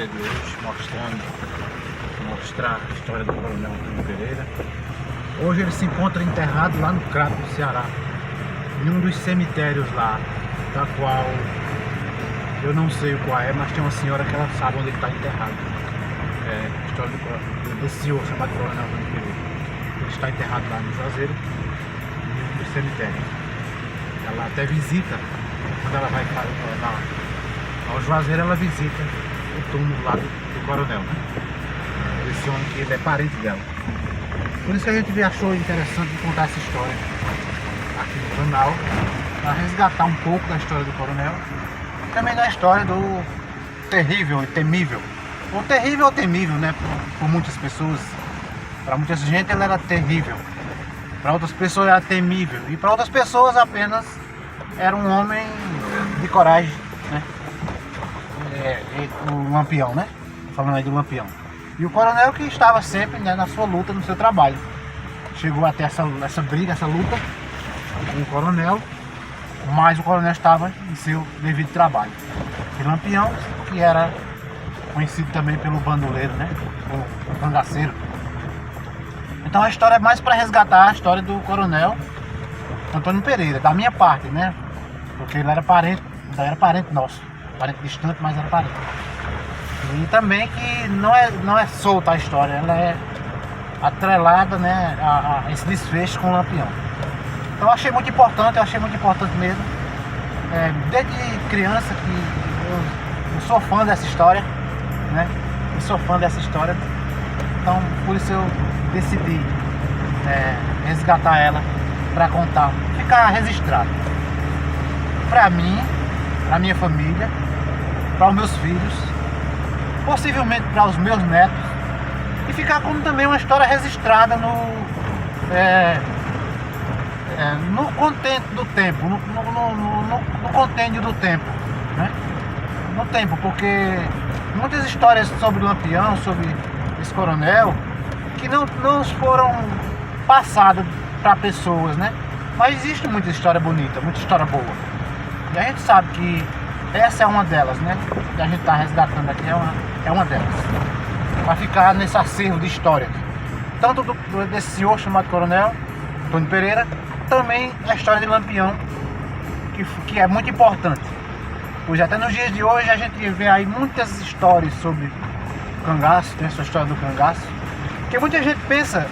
história de hoje, mostrar a história do Coronel Antônio Pereira. Hoje ele se encontra enterrado lá no Crato do Ceará, em um dos cemitérios lá, da qual eu não sei qual é, mas tem uma senhora que ela sabe onde ele está enterrado. É a história desse senhor chamado Coronel Antônio Pereira. Ele está enterrado lá no Juazeiro, em um dos cemitérios. Ela até visita, quando ela vai ao Juazeiro, ela visita o túmulo lá do Coronel, né? Esse homem que ele é parente dela. Por isso que a gente achou interessante contar essa história aqui no canal, para resgatar um pouco da história do Coronel, e também da história do terrível e temível, ou terrível ou temível, né? Por muitas pessoas. Para muita gente ele era terrível, para outras pessoas era temível, e para outras pessoas apenas era um homem de coragem, né? O Lampião, né? Falando aí do Lampião. E o Coronel que estava sempre, né, na sua luta, no seu trabalho. Chegou até essa briga, essa luta com o Coronel, mas o Coronel estava em seu devido trabalho. E Lampião, que era conhecido também pelo bandoleiro, né? O cangaceiro. Então a história é mais para resgatar a história do Coronel Antônio Pereira, da minha parte, né? Porque ele era parente nosso. Parente distante, mas era parente. E também que não é solta a história, ela é atrelada, né, a esse desfecho com o Lampião. Então eu achei muito importante mesmo. Desde criança que eu sou fã dessa história, né? Eu sou fã dessa história. Então por isso eu decidi resgatar ela para contar, ficar registrado. Para mim, para minha família, para os meus filhos, possivelmente para os meus netos, e ficar como também uma história registrada no contente do tempo, no contênio do tempo, né? No tempo, porque muitas histórias sobre o Lampião, sobre esse coronel, que não foram passadas para pessoas, né? Mas existe muita história bonita, muita história boa. E a gente sabe que essa é uma delas, né? Que a gente está resgatando aqui, é uma delas. Para ficar nesse acervo de história. Tanto desse senhor chamado Coronel Antônio Pereira, também a história de Lampião, que é muito importante. Pois até nos dias de hoje a gente vê aí muitas histórias sobre cangaço, tem essa história do cangaço. Porque muita gente pensa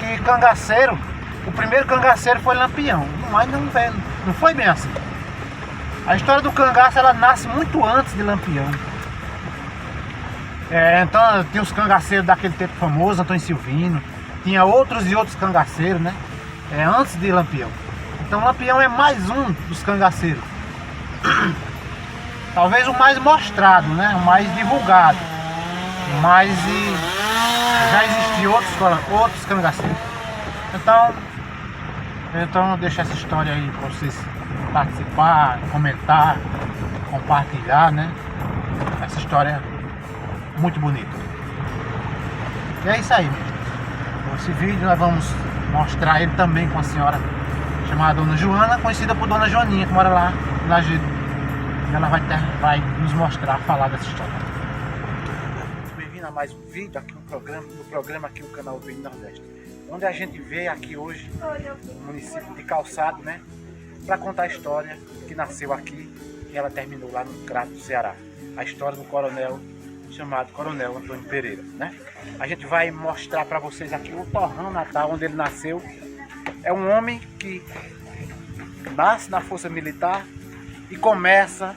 que cangaceiro, o primeiro cangaceiro foi Lampião, mas não foi bem assim. A história do cangaço ela nasce muito antes de Lampião. Então tem os cangaceiros daquele tempo famoso, Antônio Silvino, tinha outros cangaceiros, né? Antes de Lampião. Então Lampião é mais um dos cangaceiros. Talvez o mais mostrado, né? O mais divulgado. Mas já existiam outros cangaceiros. Então eu deixo essa história aí para vocês participar, comentar, compartilhar, né? Essa história muito bonita. E é isso aí, mesmo. Nesse vídeo nós vamos mostrar ele também com a senhora chamada Dona Joana, conhecida por Dona Joaninha, que mora lá em Lajedo. E ela vai nos mostrar, falar dessa história. Muito bem-vindo a mais um vídeo aqui no programa aqui no canal Vídeo Nordeste, onde a gente vê aqui hoje no município de Calçado, né, para contar a história que nasceu aqui e ela terminou lá no Crato do Ceará. A história do coronel chamado Coronel Antônio Pereira, né? A gente vai mostrar para vocês aqui o torrão natal onde ele nasceu. É um homem que nasce na Força Militar e começa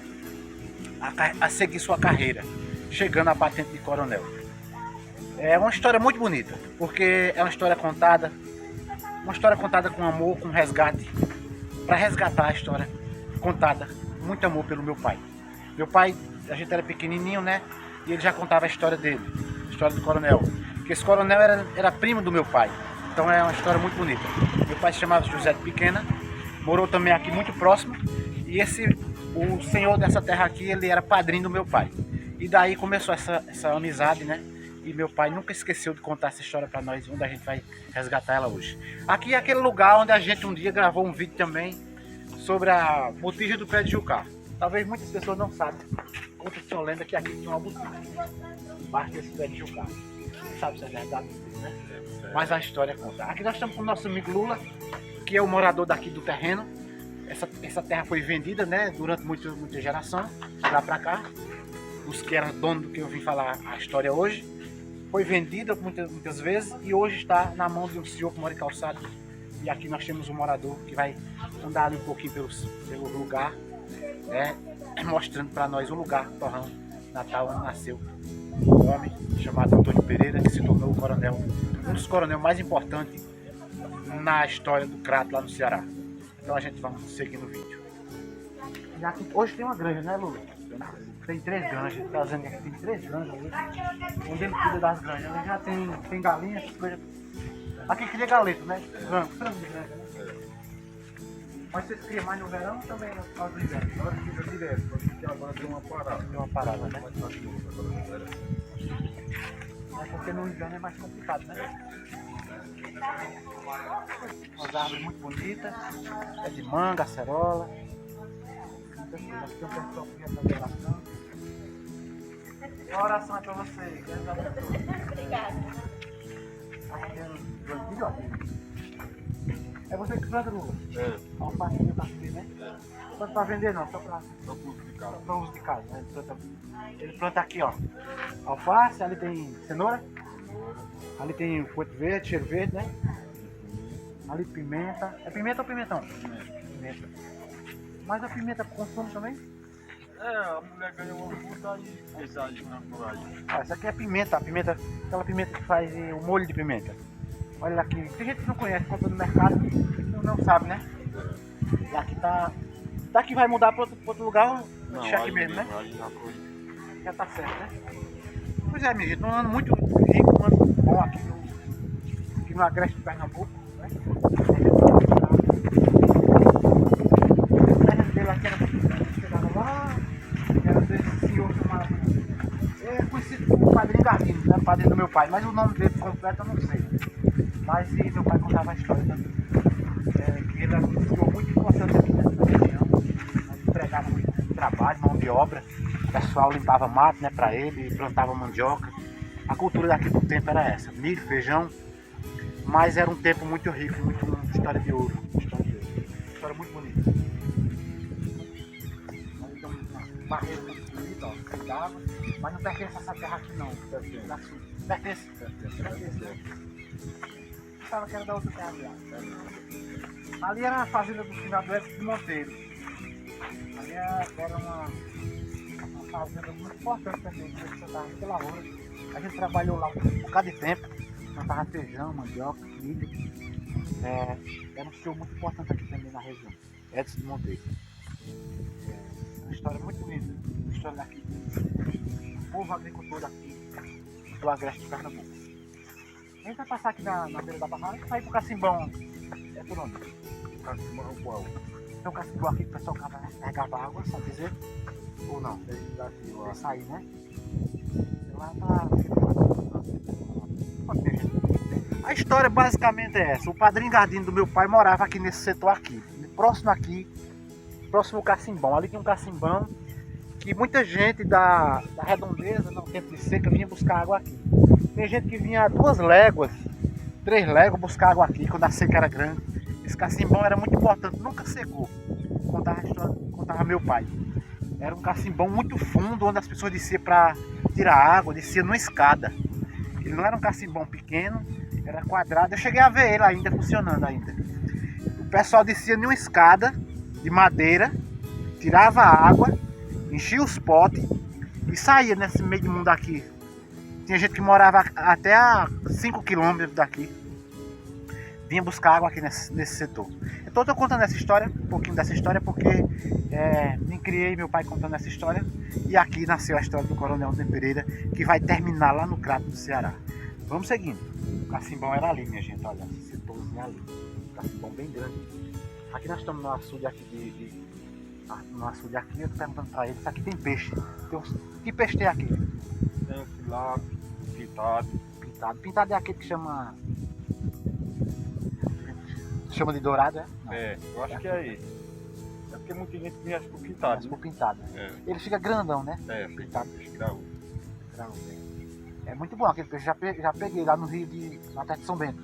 a seguir sua carreira, chegando à patente de coronel. É uma história muito bonita, porque é uma história contada com amor, com resgate, para resgatar a história contada, muito amor pelo meu pai. Meu pai, a gente era pequenininho, né? E ele já contava a história dele, a história do coronel. Porque esse coronel era primo do meu pai, então é uma história muito bonita. Meu pai se chamava José de Pequena, morou também aqui muito próximo, e o senhor dessa terra aqui, ele era padrinho do meu pai. E daí começou essa amizade, né? E meu pai nunca esqueceu de contar essa história para nós, onde a gente vai resgatar ela hoje. Aqui é aquele lugar onde a gente um dia gravou um vídeo também sobre a botija do pé de Jucá. Talvez muitas pessoas não sabem. Conta-se uma lenda que aqui tinha uma botina, embaixo desse pé de jucá. Não sabe se é verdade, né? Mas a história conta. Aqui nós estamos com o nosso amigo Lula, que é o morador daqui do terreno. Essa terra foi vendida, né, durante muita geração, de lá pra cá. Os que eram donos do que eu vim falar a história hoje. Foi vendida muitas vezes e hoje está na mão de um senhor que mora em Calçado. E aqui nós temos um morador que vai andar ali um pouquinho pelo lugar, né, mostrando para nós o lugar, Torrão, Natal, onde nasceu um homem chamado Antônio Pereira, que se tornou um dos coronéis mais importantes na história do Crato lá no Ceará. Então a gente vai seguir no vídeo. E aqui, hoje tem uma granja, né, Lula? Tem 3 granjas, tá dizendo que tem 3 granjas hoje, onde ele cuida das granjas. Ele já tem galinha, essas coisas. Aqui cria galeto, né? Frango de granja, né? Mas vocês criam mais no verão ou também no final do inverno? Agora fica direto, porque agora tem uma parada. Tem uma parada, né? É porque no inverno é mais complicado, né? Umas árvores muito bonitas, é de manga, acerola. Aqui tem um pessoal que quer fazer oração. A oração é para você. Obrigada. Aqui tem um filhotinho. É você que planta, Lula? É, Alface tá aqui, né? Só para vender não, só para uso de casa. uso de casa. Né? Ele planta aqui, ó. Alface, ali tem cenoura. Ali tem coito verde, cheiro verde, né? Ali pimenta. É pimenta ou pimentão? Pimenta. Mas a pimenta consome também? É, a mulher ganha uma puta e deixa ali por aí. Ah, essa aqui é pimenta, aquela pimenta que faz o molho de pimenta. Olha aqui, tem gente que não conhece, compra no mercado, não sabe, né? E aqui tá. Daqui vai mudar para outro lugar, Não, deixar aqui aí mesmo, né? Aí já foi. Já tá certo, né? Pois é, minha gente, um ano muito rico, um ano bom aqui no Agreste de Pernambuco, né? A terra dele aqui chegava lá, era desse senhor chamado. É conhecido como Padrinho Gardino, né? Padrinho do meu pai, mas o nome dele completo eu não sei. Mas e meu pai contava a história também. Que ele era um senhor muito importante aqui nessa região, ele empregava muito trabalho, mão de obra. O pessoal limpava mato, né, para ele, plantava mandioca. A cultura daqui do tempo era essa, milho, feijão, mas era um tempo muito rico, muito história de ouro. História muito bonita. Ali tem uma barreira muito bonita, ó, cuidava, mas não pertence a essa terra aqui não. Pertence. Pensava que era da outra terra ali. Ali era a fazenda do finado Edson de Monteiro. Ali era uma fazenda muito importante também, que você estava muita lavoura. A gente trabalhou lá um bocado de tempo, plantava feijão, mandioca, milho. Era um senhor muito importante aqui também na região, Edson de Monteiro. Uma história muito bonita, uma história daqui, do povo agricultor daqui, do Agreste de Pernambuco. A gente vai passar aqui na beira da barragem e sair pro Cacimbão. É por onde? Cacimbão qual? Tem um cacimbão aqui que o pessoal carregava água, sabe dizer? Ou não? Tem daqui lá. Vai sair, né? Lá tá. A história basicamente é essa. O Padrinho Gardino do meu pai morava aqui nesse setor aqui. Próximo ao Cacimbão. Ali tem um Cacimbão que muita gente da redondeza, no tempo de seca, vinha buscar água aqui. Tem gente que vinha a 2 léguas, 3 léguas buscar água aqui quando a seca era grande. Esse Cacimbão era muito importante, nunca secou. Contava meu pai. Era um cacimbão muito fundo, onde as pessoas desciam para tirar água, desciam numa escada. Ele não era um cacimbão pequeno, era quadrado. Eu cheguei a ver ele ainda, funcionando ainda. O pessoal descia numa escada de madeira, tirava a água, enchia os potes e saía nesse meio de mundo aqui. Tinha gente que morava até a 5 quilômetros daqui. Vinha buscar água aqui nesse setor. Então eu estou contando essa história, um pouquinho dessa história, porque me criei meu pai contando essa história. E aqui nasceu a história do Coronel Antônio Pereira, que vai terminar lá no Crato do Ceará. Vamos seguindo. O Cacimbão era ali, minha gente, olha, esse setorzinho ali. Um Cacimbão bem grande. Aqui nós estamos no açude aqui no açude aqui, eu estou perguntando para ele, se aqui tem peixe. Que peixe tem aqui? Tem filado, pintado. Pintado é aquele que chama de dourado, é? Não. É, eu acho que é esse. É porque muita gente conhece por pintado. Mas por pintado. É. Ele fica grandão, né? Pintado, peixe graúdo. É muito bom aquele peixe. Já peguei lá no rio na terra de São Bento.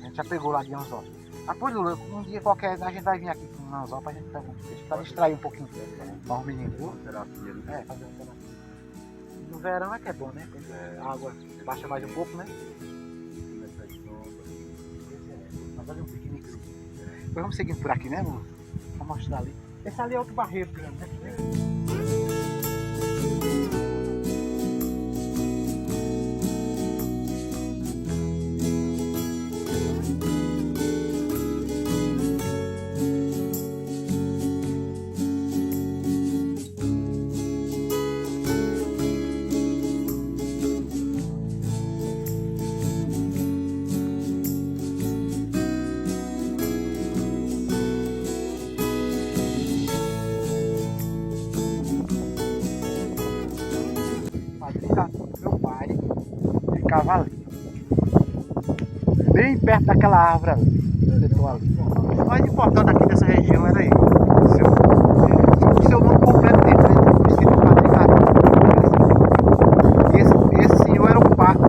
A gente já pegou lá de anzol. Ah, pois Lula, um dia qualquer a gente vai vir aqui com um anzol pra gente pegar um peixe. Pra distrair um pouquinho para os meninos, viu? Terapia, né? Fazer uma terapia. No verão é que é bom, né? A água baixa mais um pouco, né? Mas fazer um piqueniquezinho. Depois vamos seguindo por aqui, né, Lula? Vou mostrar ali. Esse ali é outro barreiro grande, né? Meu pai ficava ali, bem perto daquela árvore ali. O mais importante aqui dessa região era ele. O seu nome completo dele, né? Conhecido Padre Ricardo. Esse senhor era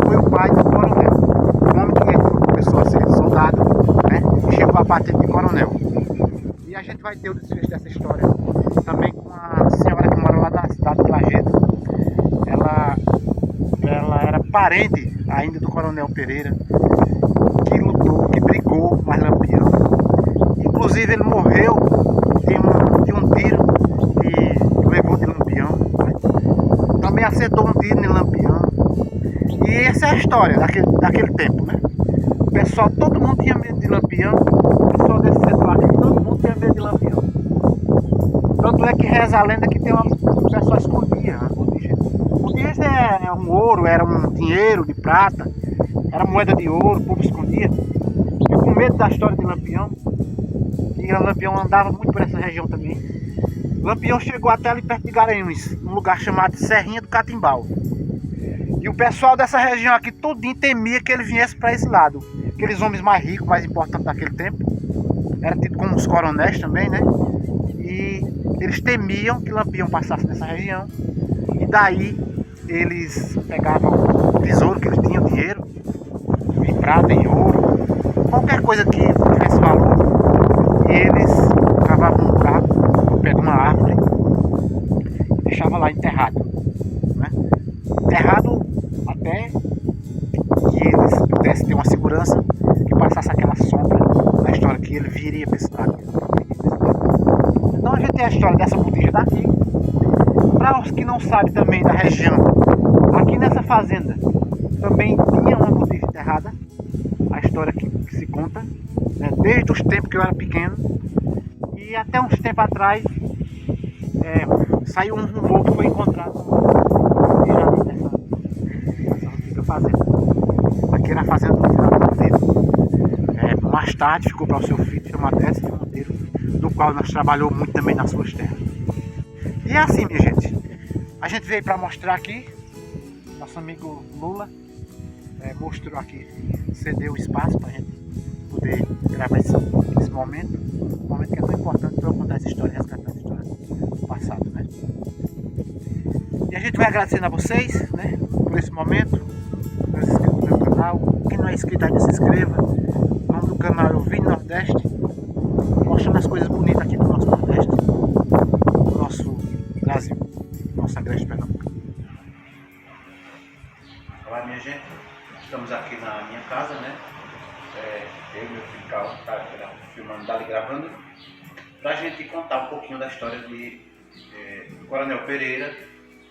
foi o pai do coronel. O homem que começou a ser soldado, né? E chegou a patente de coronel. E a gente vai ter o desfecho dessa história também com a senhora que mora lá na cidade de Lajedo. Ela era parente ainda do Coronel Pereira, que lutou, que brigou mais Lampião. Inclusive ele morreu de um tiro que levou de Lampião. Também acertou um tiro em Lampião. E essa é a história daquele tempo, né? O pessoal, todo mundo tinha medo de Lampião. O pessoal desse setor aqui, todo mundo tinha medo de Lampião. Tanto é que reza a lenda que o pessoal escondia a botija. Botija é um ouro, era um dinheiro de prata, era moeda de ouro, o povo escondia. E com medo da história de Lampião, e Lampião andava muito por essa região também. Lampião chegou até ali perto de Garanhuns, num lugar chamado Serrinha do Catimbau. E o pessoal dessa região aqui todinho temia que ele viesse para esse lado. Aqueles homens mais ricos, mais importantes daquele tempo, eram tidos como os coronéis também, né? E eles temiam que Lampião passasse nessa região. E daí eles pegavam o tesouro que eles tinham, dinheiro, em prata, em ouro, qualquer coisa que tivesse valor. E eles cavavam um buraco no pé de uma árvore e deixavam lá enterrado, né? Enterrado até que eles pudessem ter uma segurança que passasse aquela sombra na história que ele viria para esse lado. Então a gente tem a história dessa botija daqui. Para os que não sabem também da região, aqui nessa fazenda também tinha uma botija enterrada. A história que se conta, né, desde os tempos que eu era pequeno. E até uns tempos atrás saiu um rumor que foi encontrado nessa antiga fazenda. Aqui era a fazenda do Fernando Monteiro. Mais tarde ficou para o seu filho chamado Edson Monteiro, do qual nós trabalhamos muito também nas suas terras. E é assim, minha gente, a gente veio para mostrar aqui, nosso amigo Lula mostrou aqui, cedeu o espaço para a gente poder gravar esse momento, um momento que é tão importante para eu contar essa história e resgatar essa história do passado, né? E a gente vai agradecendo a vocês, né, por esse momento, meus inscritos no meu canal. Quem não é inscrito ainda se inscreva. O nome do canal é o Vini Nordeste, mostrando as coisas bonitas aqui do nosso Nordeste, do nosso Brasil, nossa grande Pernambuco. Olá, minha gente, estamos aqui na minha casa, né? Eu e meu filho Carlos tá filmando, dali gravando, para a gente contar um pouquinho da história do Coronel Pereira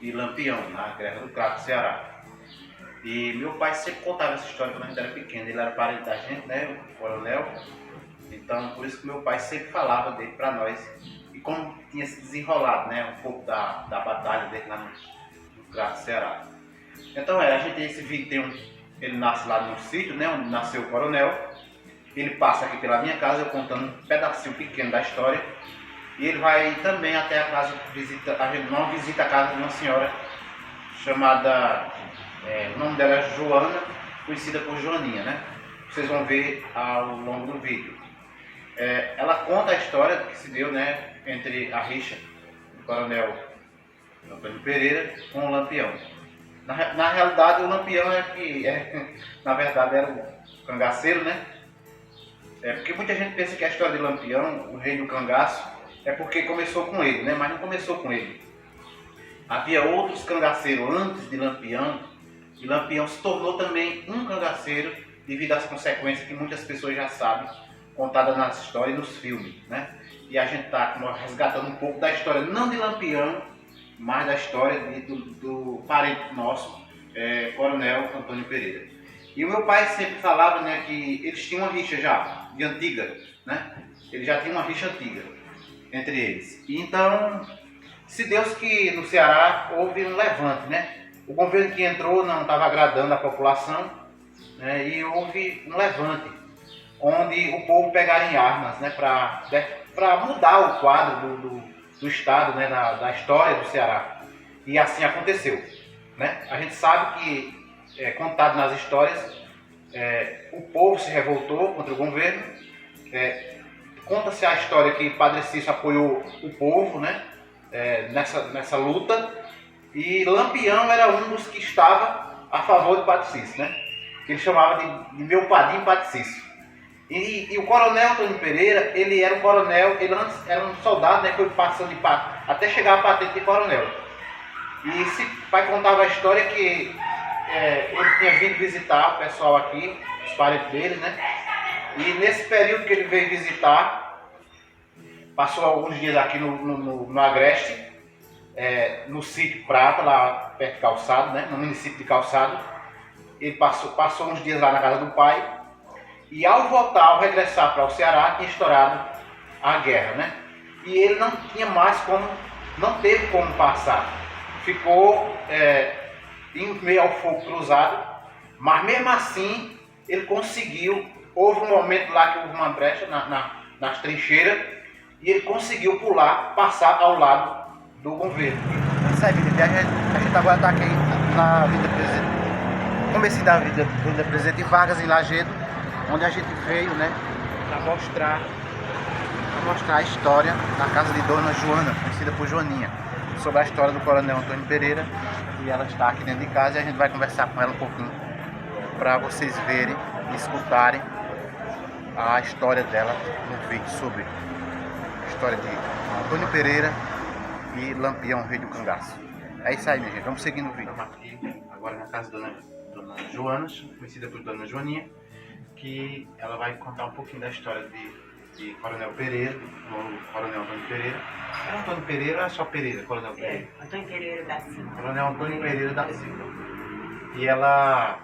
e Lampião, na Guerra do Crato, Ceará. E meu pai sempre contava essa história quando a gente era pequeno. Ele era parente da gente, né, o coronel. Então, por isso que meu pai sempre falava dele para nós. E como tinha se desenrolado, né, um pouco da batalha dele lá no Crato, Ceará. Então, a gente tem esse vídeo, ele nasce lá no sítio, né, onde nasceu o coronel. Ele passa aqui pela minha casa, eu contando um pedacinho pequeno da história. E ele vai também até a casa, a gente não visita a casa de uma senhora chamada, o nome dela é Joana, conhecida por Joaninha, né? Vocês vão ver ao longo do vídeo. ela conta a história que se deu, né, entre a rixa do coronel Antônio Pereira com o Lampião. Na realidade, o Lampião na verdade era o cangaceiro, né? Porque muita gente pensa que a história de Lampião, o rei do cangaço, é porque começou com ele, né? Mas não começou com ele. Havia outros cangaceiros antes de Lampião, e Lampião se tornou também um cangaceiro devido às consequências que muitas pessoas já sabem, contadas nas histórias e nos filmes, né? E a gente está resgatando um pouco da história, não de Lampião, mas da história do parente nosso, Coronel Antônio Pereira. E o meu pai sempre falava, né, que eles tinham uma rixa já, de antiga, né? Eles já tinham uma rixa antiga entre eles. E então, se Deus que no Ceará houve um levante, né? O governo que entrou não estava agradando a população, né? E houve um levante, onde o povo pegaria em armas, né, para mudar o quadro do Estado, né, da história do Ceará. E assim aconteceu, né? A gente sabe que, contado nas histórias, o povo se revoltou contra o governo. Conta-se a história que Padre Cícero apoiou o povo, né, nessa luta, e Lampião era um dos que estava a favor de Padre Cícero, né? Que ele chamava de meu padrinho Padre Cícero. E o coronel Antônio Pereira, ele era um coronel, ele antes era um soldado, né, que foi passando até chegar a patente de coronel. E se pai contava a história que ele tinha vindo visitar o pessoal aqui, os parentes dele, né? E nesse período que ele veio visitar, passou alguns dias aqui no Agreste, no sítio Prata, lá perto de Calçado, né, no município de Calçado. Ele passou uns dias lá na casa do pai. E ao voltar, ao regressar para o Ceará, tinha estourado a guerra, né? E ele não tinha mais não teve como passar. Ficou em meio ao fogo cruzado, mas mesmo assim ele conseguiu. Houve um momento lá que houve uma brecha nas trincheiras e ele conseguiu passar ao lado do governo. Isso aí, a gente agora está aqui na Avenida Presidente, comecei da Avenida Presidente Vargas, em Lajedo, onde a gente veio, né, para mostrar a história da casa de Dona Joana, conhecida por Joaninha, sobre a história do Coronel Antônio Pereira. E ela está aqui dentro de casa e a gente vai conversar com ela um pouquinho, para vocês verem e escutarem a história dela no vídeo sobre a história de Antônio Pereira e Lampião, rei do cangaço. É isso aí, minha gente, vamos seguir no vídeo. Estamos aqui agora na casa da Dona Joana, conhecida por Dona Joaninha, que ela vai contar um pouquinho da história de Coronel Pereira, do Coronel Antônio Pereira. É Antônio Pereira ou é só Pereira, Coronel Pereira? Antônio Pereira da Silva. Coronel Antônio Pereira da Silva. E ela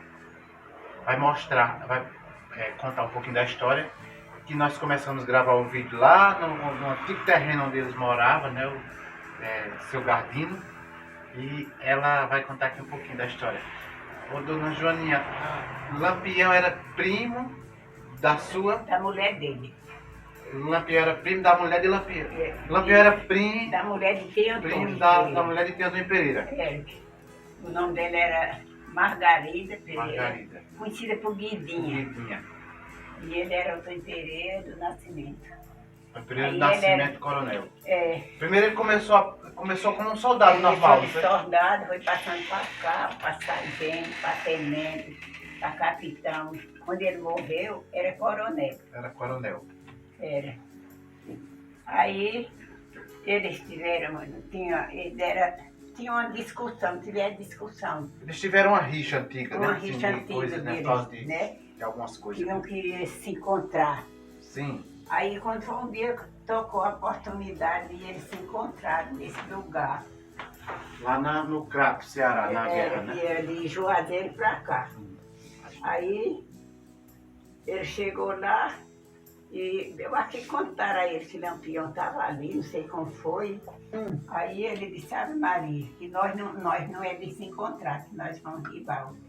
vai contar um pouquinho da história, que nós começamos a gravar o vídeo lá no antigo terreno onde eles moravam, né, o Seu Gardino, e ela vai contar aqui um pouquinho da história. Ô, Dona Joaninha, Lampião era primo da mulher dele. Lampião era primo da mulher de Lampião. Lampião era primo da mulher de quem Antônio primo da mulher de quem Antônio Pereira. O nome dela era Margarida Pereira, Margarida, conhecida por Guidinha. E ele era Antônio Pereira do Nascimento. Pereira do Nascimento, coronel. Primeiro ele começou como um soldado ele normal. Foi soldado, foi passando para cá, para sargento, para tenente, para capitão. Quando ele morreu, era coronel. Era coronel. Era. Aí eles tiveram, tinha uma discussão, tiveram discussão. Eles tiveram uma rixa antiga, Uma né? rixa antiga coisas, deles, por causa né? de algumas coisas. Que não queriam se encontrar. Sim. Aí quando foi um dia, tocou a oportunidade de eles se encontrarem nesse lugar. Lá no Crato, Ceará, na guerra, né? De Juazeiro pra cá. Aí ele chegou lá e eu acho que contaram a ele que Lampião estava ali, não sei como foi. Aí ele disse, Ave Maria, que nós não é de se encontrar, que nós vamos de balde.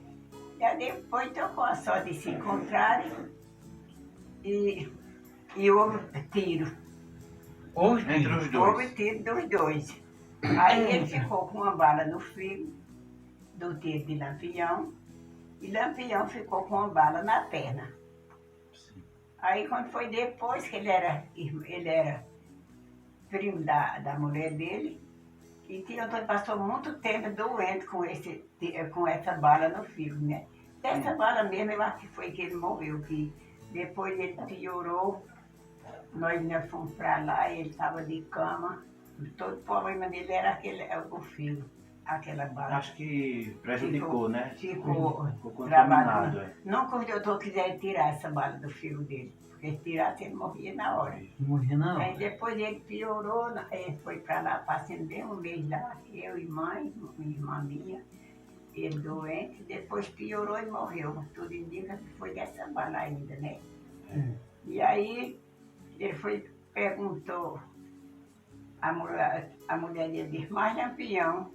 E aí depois tocou a sorte de se encontrarem e houve tiro. Entre os dois. Houve tiro dos dois. Aí ele ficou com uma bala no fígado do tiro de Lampião e Lampião ficou com uma bala na perna. Aí quando foi depois que ele era primo da mulher dele, e Tio Antônio passou muito tempo doente com essa bala no fígado, né? Essa bala mesmo, eu acho que foi que ele morreu, que depois ele piorou, nós fomos para lá, ele estava de cama, todo o problema dele era o fígado, aquela bala. Acho que prejudicou, né? Ficou contaminado. travado. Nunca o doutor quiser tirar essa bala do fígado dele, porque se tirasse ele morria na hora. Morria não. Aí depois ele piorou, ele foi para lá, passando bem um mês lá, eu e mãe, minha irmã minha, ele doente, depois piorou e morreu. Tudo indica que foi dessa bala ainda, né? E aí ele perguntou, a mulher dele disse, mas Lampião,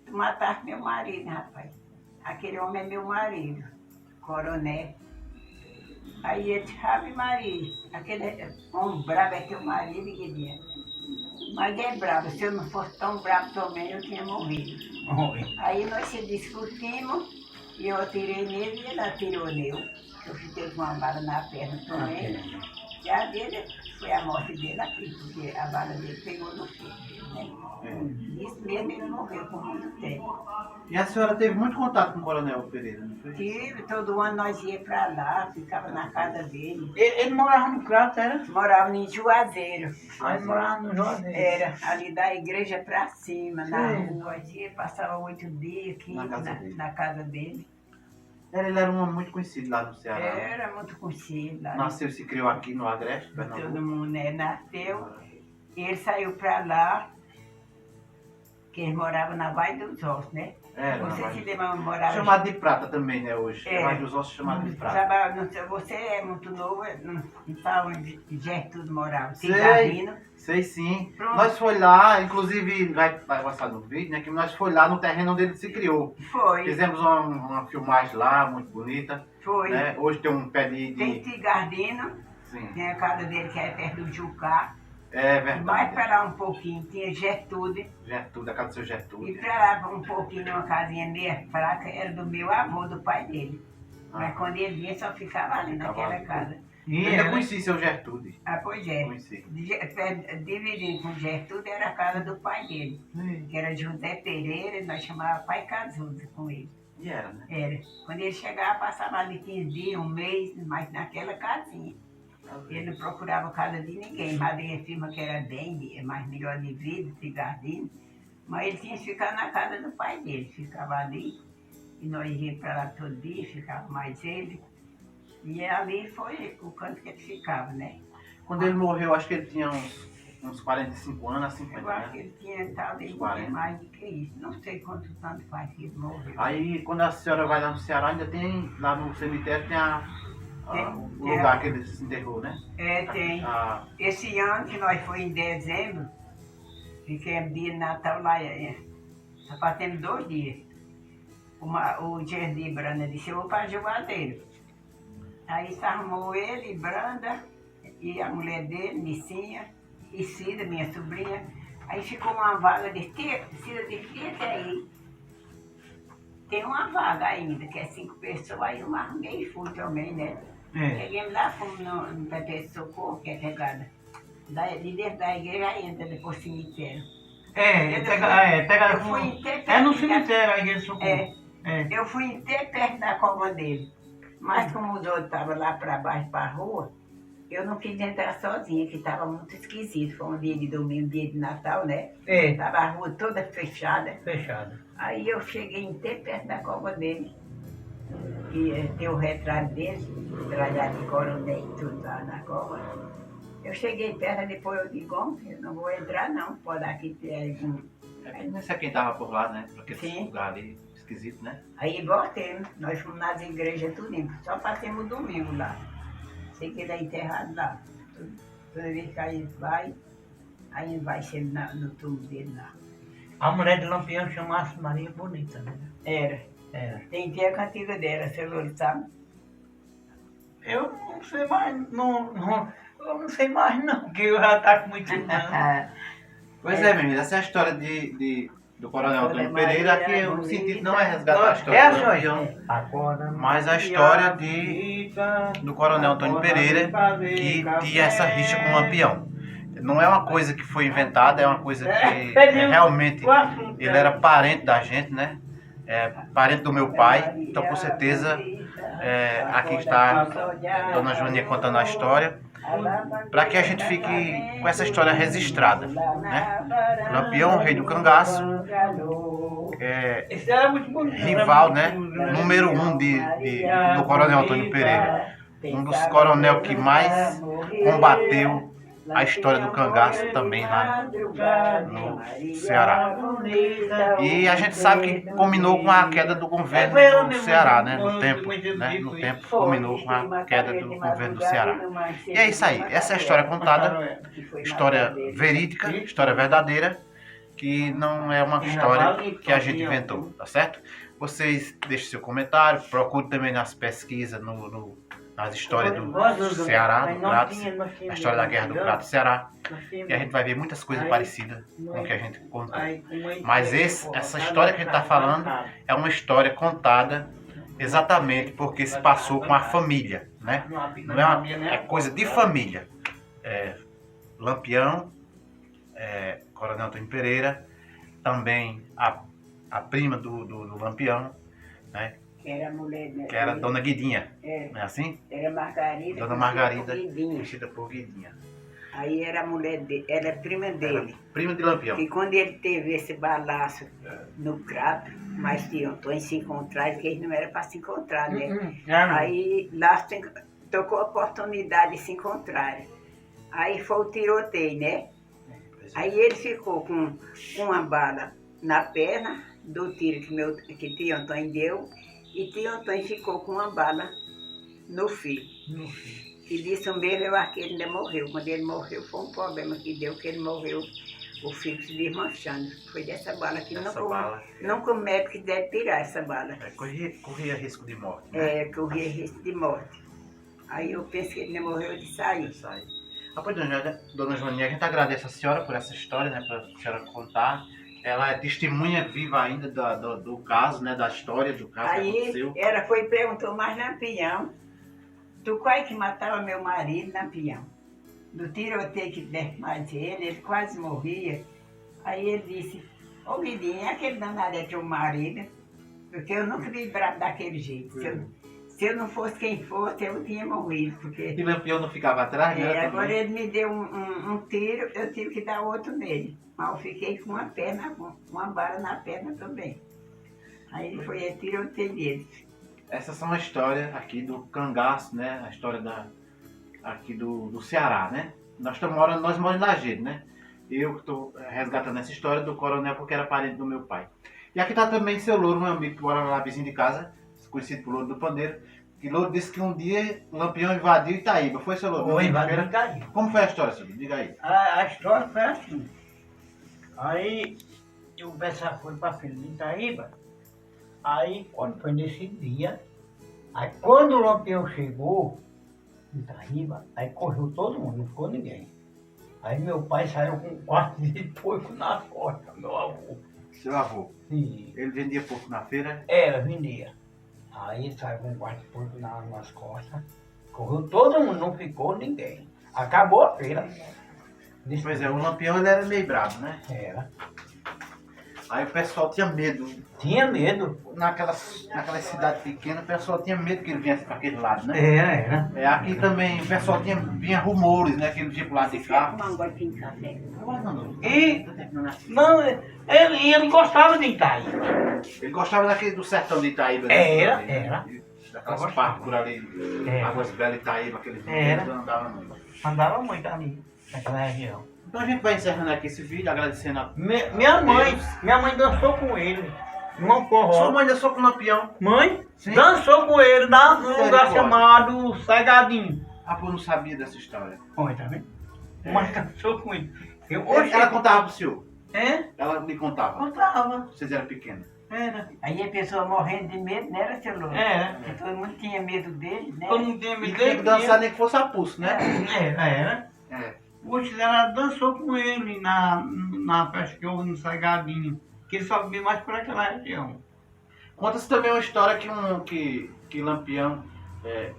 tu mataste meu marido, rapaz. Aquele homem é meu marido, coronel. Aí ele disse, Ave Maria, aquele homem bravo é teu marido, Guilherme. Mas é bravo, se eu não fosse tão bravo também, eu tinha morrido. Aí nós se discutimos, e eu atirei nele e ele atirou nele. Eu fiquei com uma bala na perna também. E a dele foi a morte dele aqui, porque a bala dele pegou no filho dele, né? Isso mesmo, ele morreu por muito tempo. E a senhora teve muito contato com o Coronel Pereira, não foi? Tive, todo ano nós ia para lá, ficava na casa dele. Ele morava no Crato, era? Morava em Juazeiro. Aí morava no Juazeiro. Era, ali da igreja para cima, na Sim. rua. Dia, passava 8 dias, 15 Na casa dele. na casa dele. Ele era um homem muito conhecido lá no Ceará. Era muito conhecido. Lá. Nasceu e se criou aqui no Agreste, Pernambuco. Todo mundo nasceu. Ele saiu para lá, que ele morava na Vale dos Ossos, né? Era, Você mas- se lembra, morava... Chamado de prata também, né, hoje. É. Mas dos ossos chamado de prata. Sabe, não sei, você é muito novo, não sabe onde Gertrude morava. Sei. Cigarrino. Sei sim. Pronto. Nós foi lá, inclusive, vai passar no vídeo, né, que nós foi lá no terreno onde ele se criou. Foi, Fizemos uma filmagem lá, muito bonita. foi. Né? Hoje tem um pé Tem de... Cigardino, Sim. tem a casa dele que é perto do Jucá. É Mais verdade. para lá um pouquinho tinha Gertrude. Gertrude, a casa do seu E Gertrude. para lá um pouquinho, uma casinha meia fraca, era do meu avô, do pai dele. Mas Ah. quando ele vinha, só ficava ali naquela ali. casa. E Eu ainda era- conheci seu Gertrude. Ah, pois é. Conheci. Dividindo com Gertrude era a casa do pai dele, que era José Pereira, e nós chamava Pai Casudo com ele. E era, né? Era. Quando ele chegava, passava ali 15 dias, um mês, mas naquela casinha. Ele não procurava casa de ninguém. Madrinha afirma que era bem, mais melhor de vida, cigardinho. Mas ele tinha que ficar na casa do pai dele. Ficava ali. E nós íamos para lá todo dia, ficava mais ele. E ali foi o canto que ele ficava, né? Quando ele morreu, acho que ele tinha uns 45 anos, 50, Eu acho que né? ele tinha talvez 40. mais do que isso. Não sei quanto tanto faz que ele morreu. Aí, quando a senhora vai lá no Ceará, ainda tem, lá no cemitério, tem o Tem. lugar que ele se enterrou, né? É, tem. A- Esse ano que nós foi em dezembro, fiquemos dia de Natal lá, só passamos 2 dias. O Gerdi Branda disse, eu vou para Juazeiro. Aí se arrumou ele, Branda, e a mulher dele, Nicinha, e Cida, minha sobrinha. Aí ficou uma vaga de tia, Cida disse, fica aí. Tem uma vaga ainda, que é 5 pessoas, aí eu arrumei e fui também, né? Chegamos lá, fomos no Pepe de Socorro, que é pegada. De dentro da igreja, aí entra depois cemitério. Pega Eu fui em pé É no perto da- cemitério, a igreja de Socorro. É, É. eu fui até perto da cova dele. Mas como os outros estavam lá para baixo, para a rua, eu não quis entrar sozinha, que estava muito esquisito. Foi um dia de domingo, dia de Natal, né? É, Estava a rua toda fechada. fechado. Aí eu cheguei até perto da cova dele. E tem o retrato dele, trajado de coronel e tudo lá na cova. Eu cheguei perto, depois eu digo, "Homem, eu não vou entrar não, pode aqui ter algum." Não sei quem tava por lá, né? Porque esse Sim. lugar ali, esquisito, né? Aí voltemos, nós fomos nas igrejas tudinho, só passemos o domingo lá. Sei que ele é enterrado lá. Toda vez que aí vai ser no túmulo dele lá. A mulher de Lampião chamasse Maria Bonita, né? Era. Era. Tem dia cantiga dela, você sabe? Eu não sei mais, eu não sei mais não, porque eu já tá com muito tempo. Pois é, menina, essa é a história de do Coronel Antônio Pereira, que o sentido não é resgatar a É história do assim, Lampião, mas a história do Coronel Antônio Pereira, que tinha essa rixa com o Lampião. Não é uma coisa que foi inventada, é uma coisa que realmente ele era parente da gente, né? Parente do meu pai, então com certeza aqui está a Dona Joaninha contando a história, para que a gente fique com essa história registrada, né? Lampião, rei do cangaço, rival, né? Número 1 do Coronel Antônio Pereira, um dos coronel que mais combateu a história do cangaço também lá no Ceará. E a gente sabe que combinou com a queda do governo do Ceará, né? No tempo combinou com a queda do governo do Ceará. E é isso aí, essa é a história contada, história verídica, história verdadeira, que não é uma história que a gente inventou, tá certo? Vocês deixem seu comentário, procure também nas pesquisas, nas histórias do Ceará, do Prato, a história da Guerra do Prato do Ceará, e a gente vai ver muitas coisas parecidas com o que a gente contou. Mas essa história que a gente está falando é uma história contada exatamente porque se passou com a família, né? Não é coisa de família. Lampião, Coronel Antônio Pereira, também a prima do Lampião, né? Que era Dona Guidinha, não é assim? Era Margarida. Dona Margarida, vestida por Guidinha. Aí era a mulher dele, ela é prima dele. Prima de Lampião. E quando ele teve esse balaço no crato, mas Antônio se encontraram, porque eles não era para se encontrar, né? Aí lá tocou a oportunidade de se encontrarem. Aí foi o tiroteio, né? Aí ele ficou com uma bala na perna do tiro que tio Antônio deu, e tio Antônio ficou com uma bala no filho. E disso mesmo eu acho que ele ainda morreu. Quando ele morreu foi um problema que deu, que ele morreu, o filho se desmanchando. Foi dessa bala que nunca o médico deve tirar essa bala. Corria risco de morte, né? Corria risco de morte. Aí eu penso que ele ainda morreu de sair. Pois, Dona Joaninha, a gente agradece a senhora por essa história, né? Para a senhora contar. Ela é testemunha viva ainda do caso, né? Da história do caso que aconteceu. Aí ela foi e perguntou, mas Lampião, tu quase que matava meu marido, Lampião? Do tiroteio que desse mais ele quase morria. Aí ele disse, ô Guidinha, aquele danado é teu marido? Porque eu nunca vi bravo daquele jeito. Se eu não fosse quem fosse, eu tinha morrido. Porque... E Lampião não ficava atrás, né? Agora ele me deu um tiro, eu tive que dar outro nele. Mas eu fiquei com uma bala na perna também. Aí foi tiroteio dele. Essas são as histórias aqui do cangaço, né? A história aqui do Ceará, né? Nós moramos em Lajeado, né? Eu que estou resgatando essa história do coronel porque era parente do meu pai. E aqui está também seu Louro, meu amigo que mora lá vizinho de casa, conhecido por Louro do Pandeiro. E Louro disse que um dia Lampião invadiu Itaíba. Foi, seu Louro? Foi, invadiu Itaíba. Como foi a história, senhor? Diga aí. A história foi assim. Aí o pessoal foi para a filha de Itaíba. Aí quando foi nesse dia, aí quando o Lampião chegou em Itaíba, aí correu todo mundo, não ficou ninguém. Aí meu pai saiu com 4 de porco nas costas, meu avô. Seu avô? Sim. Ele vendia porco na feira? Vendia. Aí saiu com 4 de porco nas costas, correu todo mundo, não ficou ninguém. Acabou a feira. Pois é, o Lampião ele era meio bravo, né? Era. Aí o pessoal tinha medo. Tinha medo. Naquela cidade pequena, o pessoal tinha medo que ele viesse para aquele lado, né? Era. Aqui também o pessoal vinha rumores, né? Que ele vinha pro lado de cá. E não, ele gostava de Itaíba. Ele gostava do sertão de Itaíba. Né? Era. Daquelas partes por ali, Águas Belas, Itaíba, aqueles Era. andavam muito. Andava muito ali, naquela região. Então a gente vai encerrando aqui esse vídeo, agradecendo a Minha mãe dançou com ele. Numa forró. Sua mãe dançou com o Lampião? Mãe? Sim. Dançou com ele num lugar chamado Salgadinho. Pô, não sabia dessa história. Oi, tá vendo? Mas dançou com ele. Ela contava pro senhor? Ela me contava? Contava. Vocês eram pequenos? Era. Aí a pessoa morrendo de medo, não era, seu Louro? Era. Todo mundo tinha medo dele, né? Todo mundo tinha medo E tinha que dançar nem que fosse a pulso, né? Era. Hoje ela dançou com ele na festa que houve no Salgadinho. que só vi mais por aquela região. Conta-se também uma história que Lampião,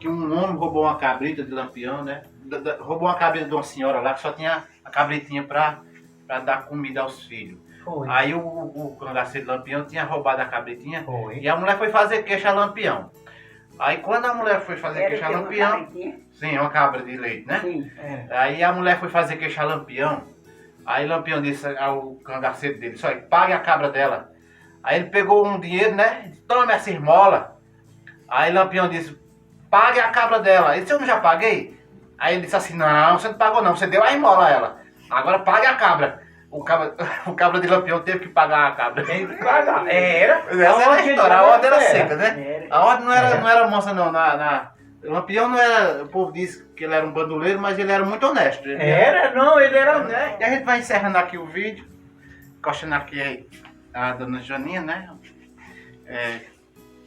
que um homem roubou uma cabrita de Lampião, né? Roubou uma cabrita de uma senhora lá que só tinha a cabritinha pra dar comida aos filhos. Foi. Aí o cangaceiro de Lampião tinha roubado a cabritinha Foi. e a mulher foi fazer queixa a Lampião. Aí quando a mulher foi fazer queixa a Lampião, sim, uma cabra de leite, né? Sim. É. Aí a mulher foi fazer queixa a Lampião. Aí Lampião disse ao cangaceiro dele, só pague a cabra dela. Aí ele pegou um dinheiro, né? Tome essa esmola. Aí Lampião disse, pague a cabra dela. Ele disse, eu não já paguei? Aí ele disse assim, não, você não pagou não, você deu a esmola a ela. Agora pague a cabra. O cabra de Lampião teve que pagar a cabra. Tem que pagar. Era. Essa era a história, a ordem era seca, né? Era. A ordem não era moça não. Lampião não era, o povo diz que ele era um bandoleiro, mas ele era muito honesto. Ele Ele era honesto. E a gente vai encerrando aqui o vídeo, encostando aqui a dona Joaninha, né?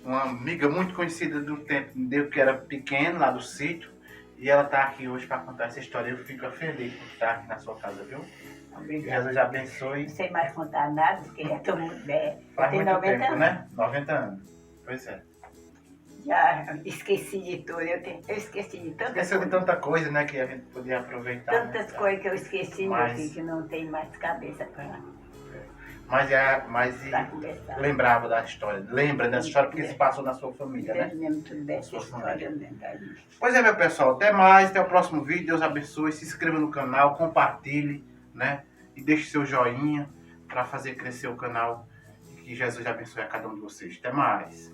Uma amiga muito conhecida do tempo dele, que era pequeno, lá do sítio. E ela tá aqui hoje para contar essa história. Eu fico feliz por estar aqui na sua casa, viu? Obrigada. Jesus abençoe. Não sei mais contar nada, porque já estou muito velha. Faz Tem muito 90 tempo, anos. né? 90 anos. Pois é. Já esqueci de tudo. Eu esqueci de tantas Esqueceu de coisas. tanta coisa, né? Que a gente podia aproveitar. Tantas né? coisas que eu esqueci, meu Mas- filho, que não tem mais cabeça para Mas conversar. lembrava da história. Lembra dessa história porque se passou na sua família, né? Deus mesmo tudo dessa Sua história, eu lembro da gente. Pois é, meu pessoal, até mais, até o próximo vídeo, Deus abençoe, se inscreva no canal, compartilhe, né, e deixe seu joinha para fazer crescer o canal e que Jesus abençoe a cada um de vocês. Até mais.